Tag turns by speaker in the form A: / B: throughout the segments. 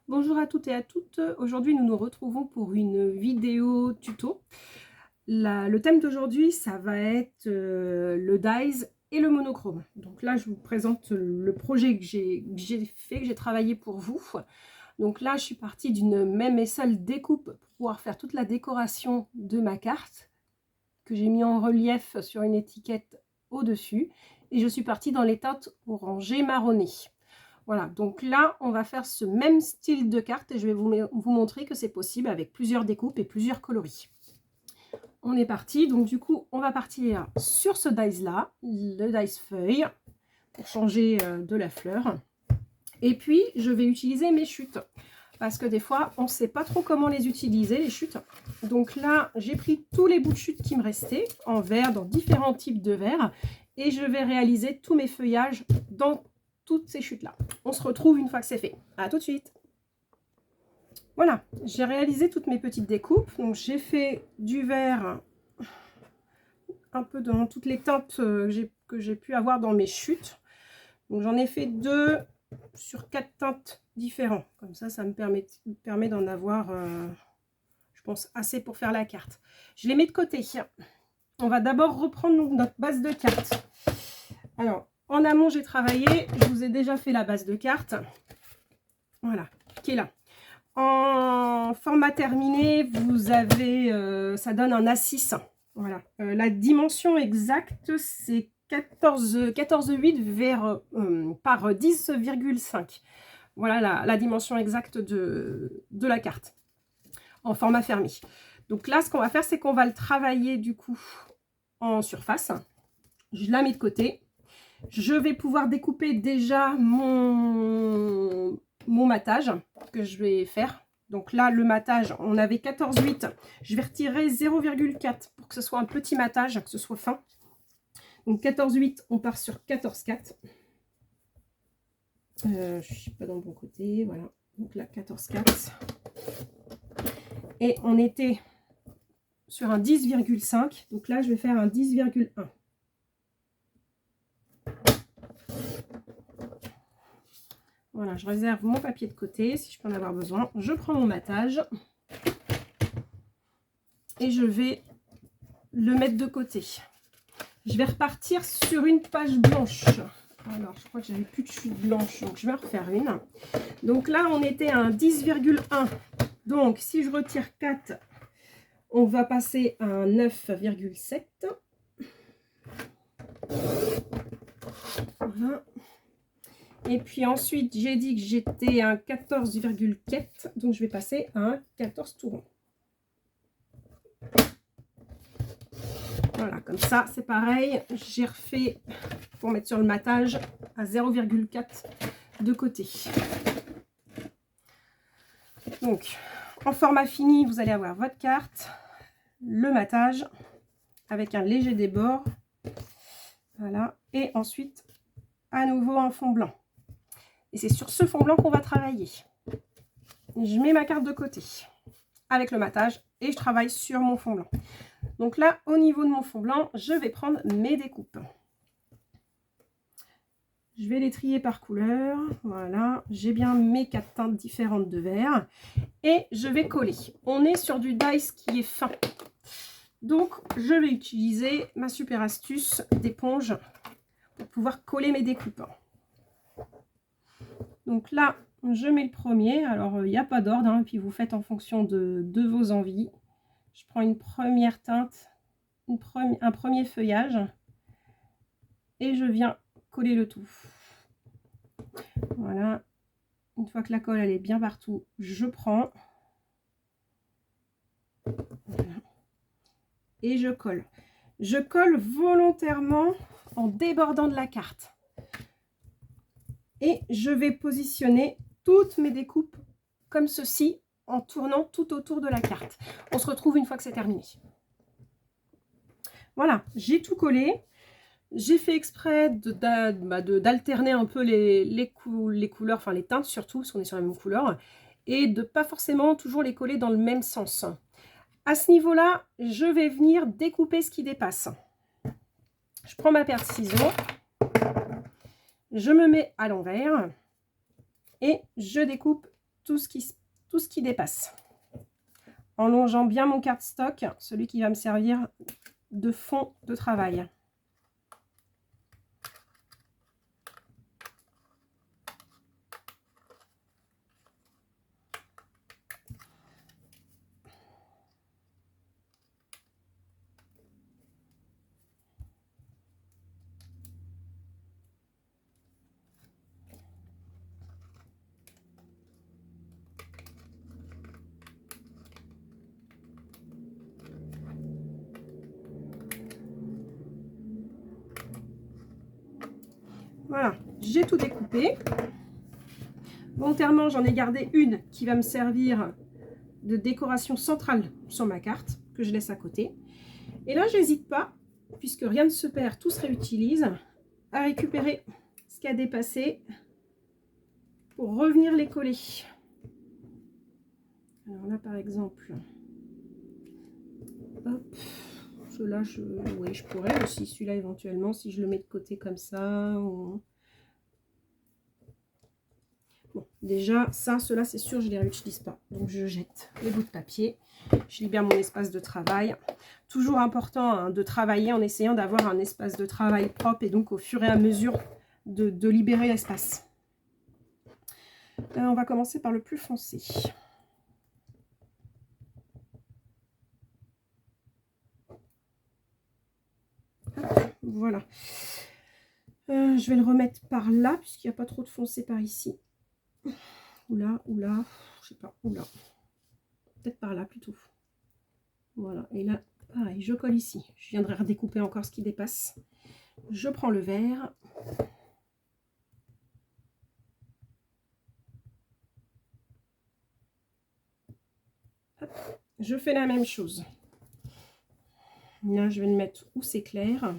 A: Bonjour à toutes et à toutes. Aujourd'hui, nous nous retrouvons pour une vidéo tuto. Le thème d'aujourd'hui, ça va être le dies et le monochrome. Donc là, je vous présente le projet que j'ai fait, que j'ai travaillé pour vous. Donc là, je suis partie d'une même et seule découpe pour pouvoir faire toute la décoration de ma carte, que j'ai mis en relief sur une étiquette au-dessus. Et je suis partie dans les teintes orangées marronnées. Voilà, donc là, on va faire ce même style de carte et je vais vous montrer que c'est possible avec plusieurs découpes et plusieurs coloris. On est parti, donc du coup, on va partir sur ce dies-là, le dies feuille, pour changer de la fleur. Et puis, je vais utiliser mes chutes, parce que des fois, on ne sait pas trop comment les utiliser, les chutes. Donc là, j'ai pris tous les bouts de chutes qui me restaient, en verre, dans différents types de verres, et je vais réaliser tous mes feuillages dans toutes ces chutes là. On se retrouve une fois que c'est fait. À tout de suite. Voilà, j'ai réalisé toutes mes petites découpes. Donc j'ai fait du vert un peu dans toutes les teintes que j'ai pu avoir dans mes chutes. Donc j'en ai fait 2 sur 4 teintes différentes. Comme ça me permet d'en avoir, je pense, assez pour faire la carte. Je les mets de côté. On va d'abord reprendre notre base de carte. Alors, en amont, j'ai travaillé, je vous ai déjà fait la base de carte, voilà, qui est là. En format terminé, vous avez, ça donne un A6, voilà. La dimension exacte, c'est 14,8 par 10,5. Voilà la dimension exacte de la carte, en format fermé. Donc là, ce qu'on va faire, c'est qu'on va le travailler du coup en surface. Je la mets de côté. Je vais pouvoir découper déjà mon matage que je vais faire. Donc là, le matage, on avait 14,8. Je vais retirer 0,4 pour que ce soit un petit matage, que ce soit fin. Donc 14,8, on part sur 14,4. Je ne suis pas dans le bon côté, voilà. Donc là, 14,4. Et on était sur un 10,5. Donc là, je vais faire un 10,1. Voilà, je réserve mon papier de côté si je peux en avoir besoin. Je prends mon matage et je vais le mettre de côté. Je vais repartir sur une page blanche. Alors, je crois que j'avais plus de chute blanche, donc je vais en refaire une. Donc là, on était à un 10,1. Donc, si je retire 4, on va passer à un 9,7. Voilà. Et puis ensuite, j'ai dit que j'étais à un 14,4, donc je vais passer à un 14 tout rond. Voilà, comme ça, c'est pareil. J'ai refait pour mettre sur le matage à 0,4 de côté. Donc, en format fini, vous allez avoir votre carte, le matage avec un léger débord. Voilà, et ensuite, à nouveau un fond blanc. Et c'est sur ce fond blanc qu'on va travailler. Je mets ma carte de côté avec le matage et je travaille sur mon fond blanc. Donc là, au niveau de mon fond blanc, je vais prendre mes découpes. Je vais les trier par couleur. Voilà, j'ai bien mes 4 teintes différentes de vert. Et je vais coller. On est sur du dies qui est fin. Donc, je vais utiliser ma super astuce d'éponge pour pouvoir coller mes découpes. Donc là, je mets le premier. Alors, il n'y a pas d'ordre, hein, puis vous faites en fonction de vos envies. Je prends une première teinte, un premier feuillage et je viens coller le tout. Voilà. Une fois que la colle elle est bien partout, je prends. Voilà. Et je colle. Je colle volontairement en débordant de la carte. Et je vais positionner toutes mes découpes comme ceci en tournant tout autour de la carte. On se retrouve une fois que c'est terminé. Voilà, j'ai tout collé. J'ai fait exprès d'alterner un peu les couleurs, enfin les teintes surtout, parce qu'on est sur la même couleur, et de pas forcément toujours les coller dans le même sens. À ce niveau-là, je vais venir découper ce qui dépasse. Je prends ma paire de ciseaux, je me mets à l'envers et je découpe tout ce qui dépasse. En longeant bien mon cardstock, celui qui va me servir de fond de travail. Voilà, j'ai tout découpé. Volontairement, j'en ai gardé une qui va me servir de décoration centrale sur ma carte, que je laisse à côté. Et là, j'hésite pas, puisque rien ne se perd, tout se réutilise, à récupérer ce qui a dépassé pour revenir les coller. Alors là, par exemple, hop, ceux-là, oui, je pourrais aussi, celui-là éventuellement, si je le mets de côté comme ça. Ou... Bon, déjà, ça, ceux-là, c'est sûr, je ne les réutilise pas. Donc, je jette les bouts de papier. Je libère mon espace de travail. Toujours important hein, de travailler en essayant d'avoir un espace de travail propre et donc au fur et à mesure de libérer l'espace. On va commencer par le plus foncé. Voilà. Je vais le remettre par là, puisqu'il n'y a pas trop de foncé par ici. Ou là, je sais pas, ou là. Peut-être par là plutôt. Voilà, et là, pareil, je colle ici. Je viendrai redécouper encore ce qui dépasse. Je prends le vert. Hop. Je fais la même chose. Là, je vais le mettre où c'est clair.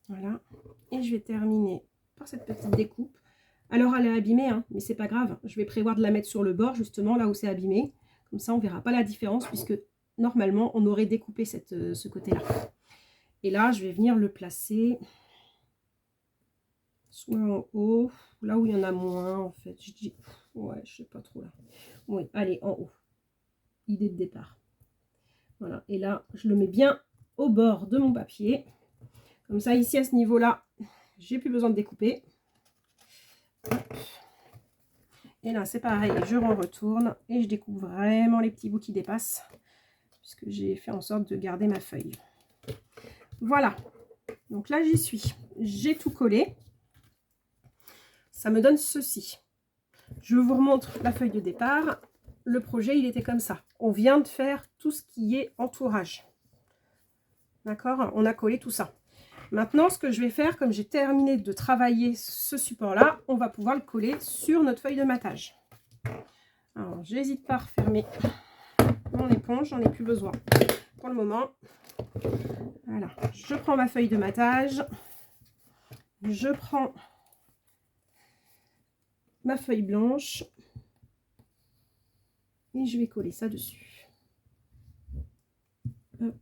A: Voilà. Et je vais terminer par cette petite découpe. Alors, elle est abîmée, hein, mais c'est pas grave. Je vais prévoir de la mettre sur le bord, justement, là où c'est abîmé. Comme ça, on verra pas la différence, puisque normalement, on aurait découpé ce côté-là. Et là, je vais venir le placer soit en haut, là où il y en a moins, en fait. Je dis, ouais, je sais pas trop là. Oui, allez, en haut. Idée de départ. Voilà, et là, je le mets bien au bord de mon papier. Comme ça, ici, à ce niveau-là, j'ai plus besoin de découper. Et là, c'est pareil, je retourne et je découpe vraiment les petits bouts qui dépassent, puisque j'ai fait en sorte de garder ma feuille. Voilà, donc là, j'y suis. J'ai tout collé. Ça me donne ceci. Je vous remontre la feuille de départ. Le projet, il était comme ça. On vient de faire tout ce qui est entourage. D'accord? On a collé tout ça. Maintenant, ce que je vais faire, comme j'ai terminé de travailler ce support-là, on va pouvoir le coller sur notre feuille de matage. Alors, j'hésite pas à refermer mon éponge, j'en ai plus besoin pour le moment. Voilà, je prends ma feuille de matage, je prends ma feuille blanche et je vais coller ça dessus. Hop.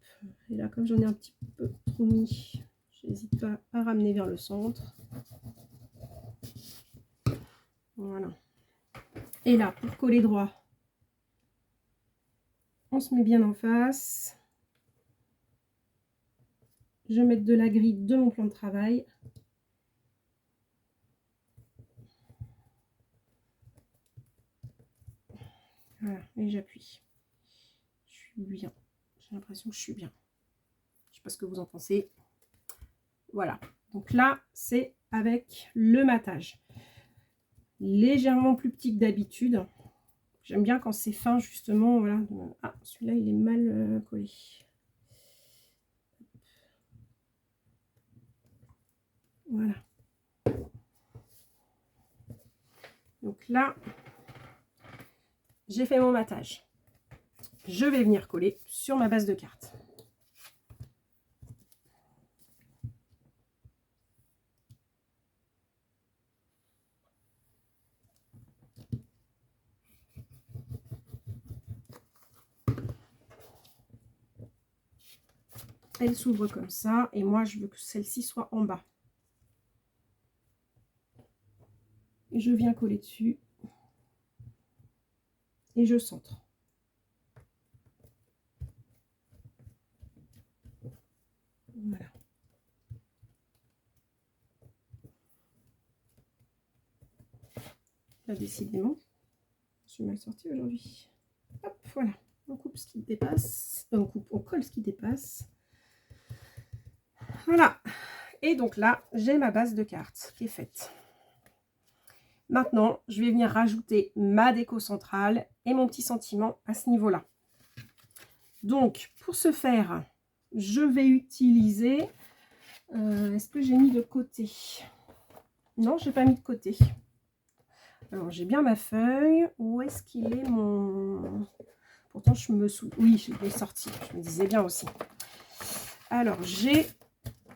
A: Et là, comme j'en ai un petit peu trop mis, j'hésite pas à ramener vers le centre. Voilà. Et là, pour coller droit, on se met bien en face. Je vais mettre de la grille de mon plan de travail. Voilà, et j'appuie. Je suis bien. J'ai l'impression que je suis bien. Je ne sais pas ce que vous en pensez. Voilà. Donc là, c'est avec le matage. Légèrement plus petit que d'habitude. J'aime bien quand c'est fin, justement. Voilà. Ah, celui-là, il est mal collé. Voilà. Donc là, j'ai fait mon matage. Je vais venir coller sur ma base de carte. Elle s'ouvre comme ça et moi je veux que celle-ci soit en bas. je viens coller dessus et je centre. Voilà. Là, décidément, je suis mal sortie aujourd'hui. Hop, voilà. On coupe ce qui dépasse. On colle ce qui dépasse. Voilà. Et donc là, j'ai ma base de cartes qui est faite. Maintenant, je vais venir rajouter ma déco centrale et mon petit sentiment à ce niveau-là. Donc, pour ce faire, je vais utiliser... est-ce que j'ai mis de côté? Non, je n'ai pas mis de côté. Alors, j'ai bien ma feuille. Où est-ce qu'il est mon... Pourtant, je me souviens... Oui, je l'ai sorti. Je me disais bien aussi. Alors, j'ai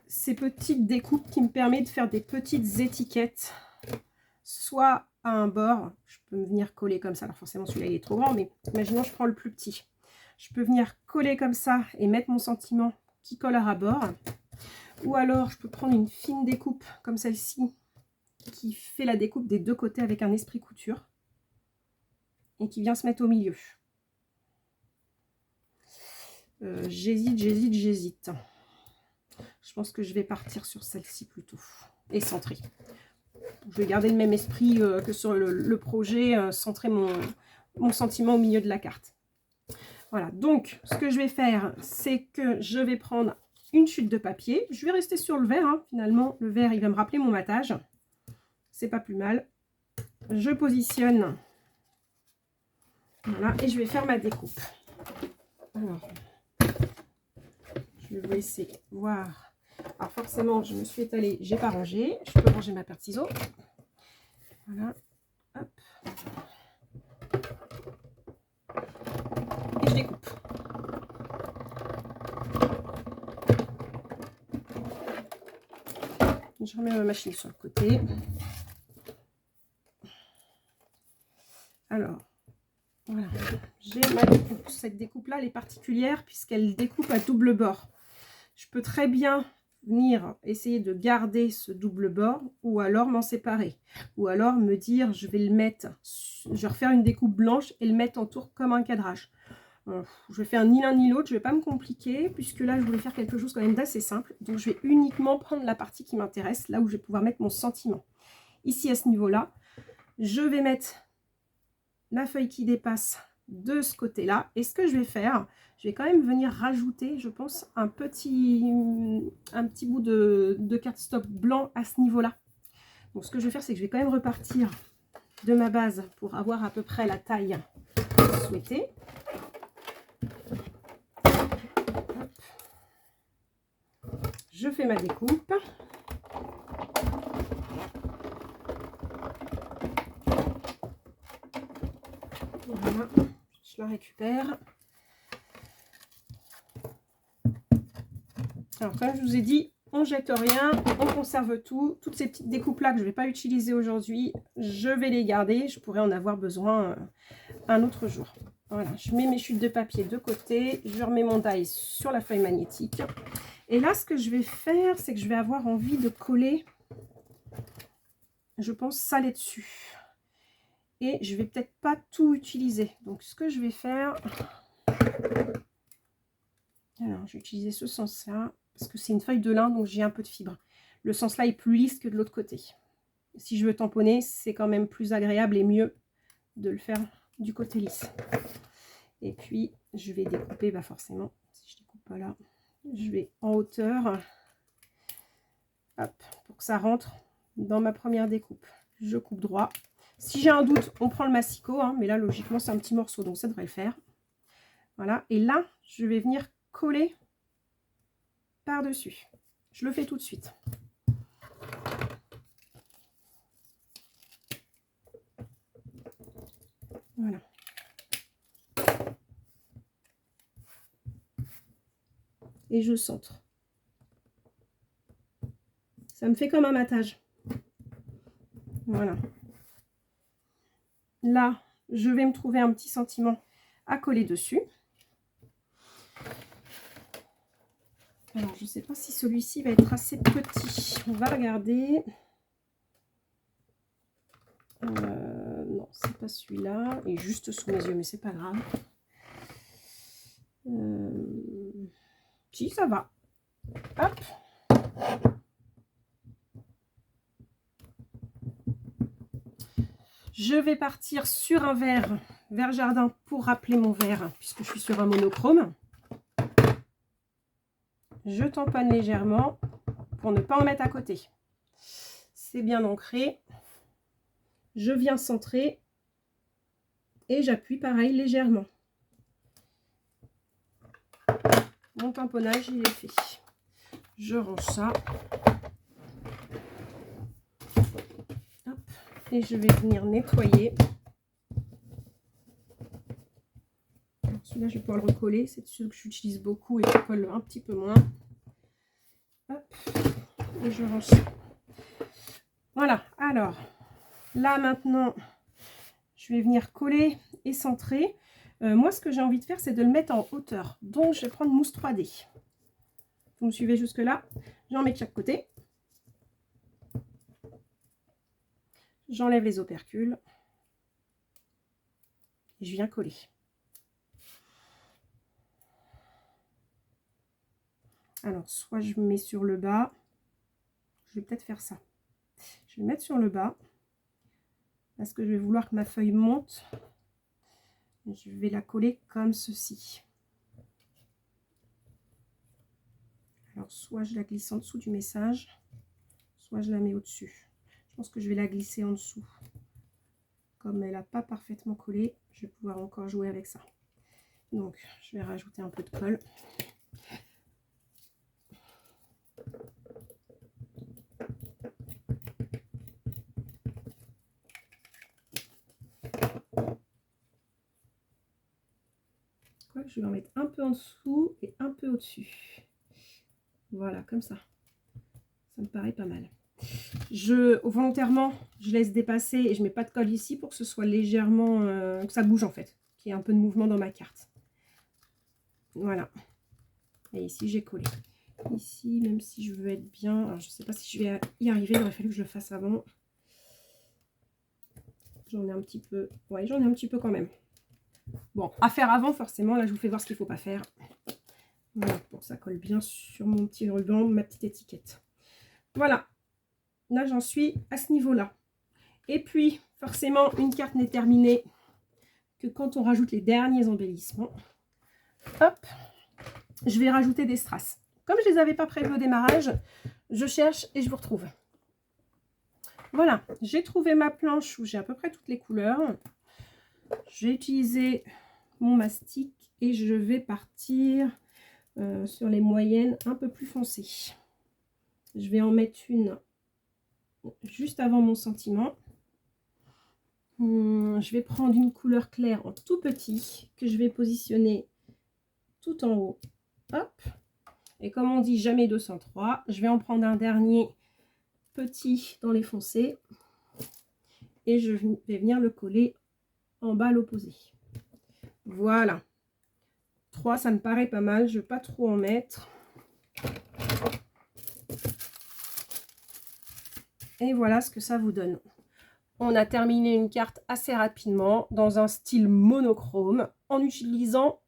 A: ces petites découpes qui me permettent de faire des petites étiquettes. Soit à un bord, je peux venir coller comme ça. Alors, forcément, celui-là, il est trop grand. Mais imaginons, je prends le plus petit. Je peux venir coller comme ça et mettre mon sentiment qui colle à bord. Ou alors, je peux prendre une fine découpe comme celle-ci qui fait la découpe des deux côtés avec un esprit couture et qui vient se mettre au milieu. J'hésite. Je pense que je vais partir sur celle-ci plutôt et centrer. Je vais garder le même esprit que sur le projet, centrer mon sentiment au milieu de la carte. Voilà, donc ce que je vais faire, c'est que je vais prendre une chute de papier. Je vais rester sur le vert, hein. Finalement, le vert, il va me rappeler mon matage. C'est pas plus mal. Je positionne. Voilà, et je vais faire ma découpe. Alors, je vais vous laisser voir. Alors forcément, je me suis étalée, j'ai pas rangé. Je peux ranger ma paire de ciseaux. Voilà, hop. Et je découpe. Je remets ma machine sur le côté. Alors, voilà, j'ai ma découpe. Cette découpe-là, elle est particulière puisqu'elle découpe à double bord. Je peux très bien venir essayer de garder ce double bord ou alors m'en séparer. Ou alors me dire, je vais le mettre, je vais refaire une découpe blanche et le mettre en tour comme un cadrage. Je vais faire ni l'un ni l'autre, je ne vais pas me compliquer puisque là, je voulais faire quelque chose quand même d'assez simple. Donc, je vais uniquement prendre la partie qui m'intéresse, là où je vais pouvoir mettre mon sentiment. Ici, à ce niveau-là, je vais mettre la feuille qui dépasse de ce côté-là. Et ce que je vais faire, je vais quand même venir rajouter, je pense, un petit bout de cardstock blanc à ce niveau-là. Donc, ce que je vais faire, c'est que je vais quand même repartir de ma base pour avoir à peu près la taille souhaitée. Je fais ma découpe. Voilà, je la récupère. Alors, comme je vous ai dit, on jette rien, on conserve tout. Toutes ces petites découpes-là que je ne vais pas utiliser aujourd'hui, je vais les garder. Je pourrais en avoir besoin un autre jour. Voilà, je mets mes chutes de papier de côté. Je remets mon die sur la feuille magnétique. Et là, ce que je vais faire, c'est que je vais avoir envie de coller, je pense, ça là-dessus. Et je vais peut-être pas tout utiliser. Donc, ce que je vais faire... Alors, je vais utiliser ce sens-là, parce que c'est une feuille de lin, donc j'ai un peu de fibre. Le sens-là est plus lisse que de l'autre côté. Si je veux tamponner, c'est quand même plus agréable et mieux de le faire du côté lisse. Et puis, je vais découper, bah forcément, si je découpe pas là, je vais en hauteur, hop, pour que ça rentre dans ma première découpe. Je coupe droit. Si j'ai un doute, on prend le massicot, hein, mais là, logiquement, c'est un petit morceau, donc ça devrait le faire. Voilà, et là, je vais venir coller par-dessus. Je le fais tout de suite. Voilà. Et je centre. Ça me fait comme un matage. Voilà. Là, je vais me trouver un petit sentiment à coller dessus. Alors, je ne sais pas si celui-ci va être assez petit. On va regarder. Non, c'est pas celui-là. Il est juste sous mes yeux, mais c'est pas grave. Si, ça va. Hop. Je vais partir sur un vert jardin pour rappeler mon vert, puisque je suis sur un monochrome. Je tamponne légèrement pour ne pas en mettre à côté. C'est bien ancré. Je viens centrer et j'appuie pareil légèrement. Mon tamponnage, il est fait. Je range ça. Hop. Et je vais venir nettoyer. Celui-là, je vais pouvoir le recoller. C'est celui que j'utilise beaucoup et qui colle un petit peu moins. Hop. Et je range ça. Voilà. Alors, là maintenant, je vais venir coller et centrer. Moi, ce que j'ai envie de faire, c'est de le mettre en hauteur. Donc, je vais prendre mousse 3D. Vous me suivez jusque-là? J'en mets de chaque côté. J'enlève les opercules. Et je viens coller. Alors, soit je me mets sur le bas. Je vais peut-être faire ça. Je vais me mettre sur le bas. Parce que je vais vouloir que ma feuille monte. Je vais la coller comme ceci. Alors, soit je la glisse en dessous du message, soit je la mets au-dessus. Je pense que je vais la glisser en dessous. Comme elle n'a pas parfaitement collé, je vais pouvoir encore jouer avec ça. Donc, je vais rajouter un peu de colle. Je vais en mettre un peu en dessous et un peu au-dessus. Voilà, comme ça. Ça me paraît pas mal. Volontairement, je laisse dépasser et je mets pas de colle ici pour que ce soit légèrement, que ça bouge en fait, qu'il y ait un peu de mouvement dans ma carte. Voilà. Et ici, j'ai collé. Ici, même si je veux être bien, alors je sais pas si je vais y arriver, il aurait fallu que je le fasse avant. J'en ai un petit peu, ouais, j'en ai un petit peu quand même. Bon, à faire avant, forcément, là, je vous fais voir ce qu'il ne faut pas faire. Voilà, pour que ça colle bien sur mon petit ruban, ma petite étiquette. Voilà, là, j'en suis à ce niveau-là. Et puis, forcément, une carte n'est terminée que quand on rajoute les derniers embellissements. Hop, je vais rajouter des strass. Comme je ne les avais pas prévus au démarrage, je cherche et je vous retrouve. Voilà, j'ai trouvé ma planche où j'ai à peu près toutes les couleurs. J'ai utilisé mon mastic et je vais partir sur les moyennes un peu plus foncées. Je vais en mettre une juste avant mon sentiment. Je vais prendre une couleur claire en tout petit que je vais positionner tout en haut. Hop. Et comme on dit jamais 203, je vais en prendre un dernier petit dans les foncés et je vais venir le coller en bas à l'opposé. Voilà. 3, ça me paraît pas mal. Je ne vais pas trop en mettre. Et voilà ce que ça vous donne. On a terminé une carte assez rapidement dans un style monochrome en utilisant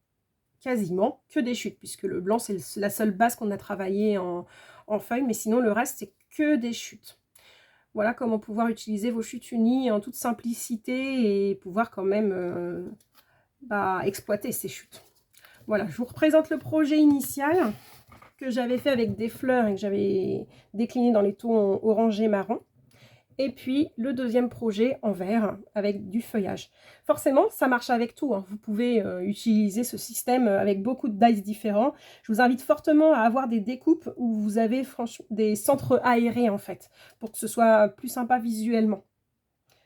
A: quasiment que des chutes, puisque le blanc, c'est la seule base qu'on a travaillé en feuille, mais sinon le reste, c'est que des chutes. Voilà comment pouvoir utiliser vos chutes unies en toute simplicité et pouvoir quand même exploiter ces chutes. Voilà, je vous représente le projet initial que j'avais fait avec des fleurs et que j'avais décliné dans les tons orangé marron. Et puis le deuxième projet en vert avec du feuillage. Forcément, ça marche avec tout, hein. Vous pouvez utiliser ce système avec beaucoup de dies différents. Je vous invite fortement à avoir des découpes où vous avez des centres aérés en fait, pour que ce soit plus sympa visuellement.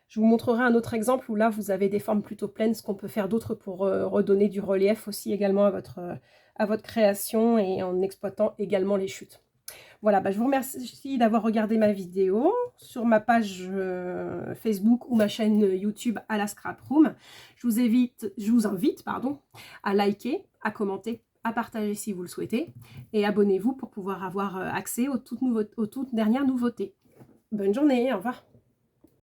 A: Je vous montrerai un autre exemple où là, vous avez des formes plutôt pleines, ce qu'on peut faire d'autre pour redonner du relief aussi également à votre création et en exploitant également les chutes. Voilà, je vous remercie d'avoir regardé ma vidéo sur ma page Facebook ou ma chaîne YouTube à la Scrap Room. Je vous invite à liker, à commenter, à partager si vous le souhaitez et abonnez-vous pour pouvoir avoir accès aux toutes dernières nouveautés. Bonne journée, au revoir.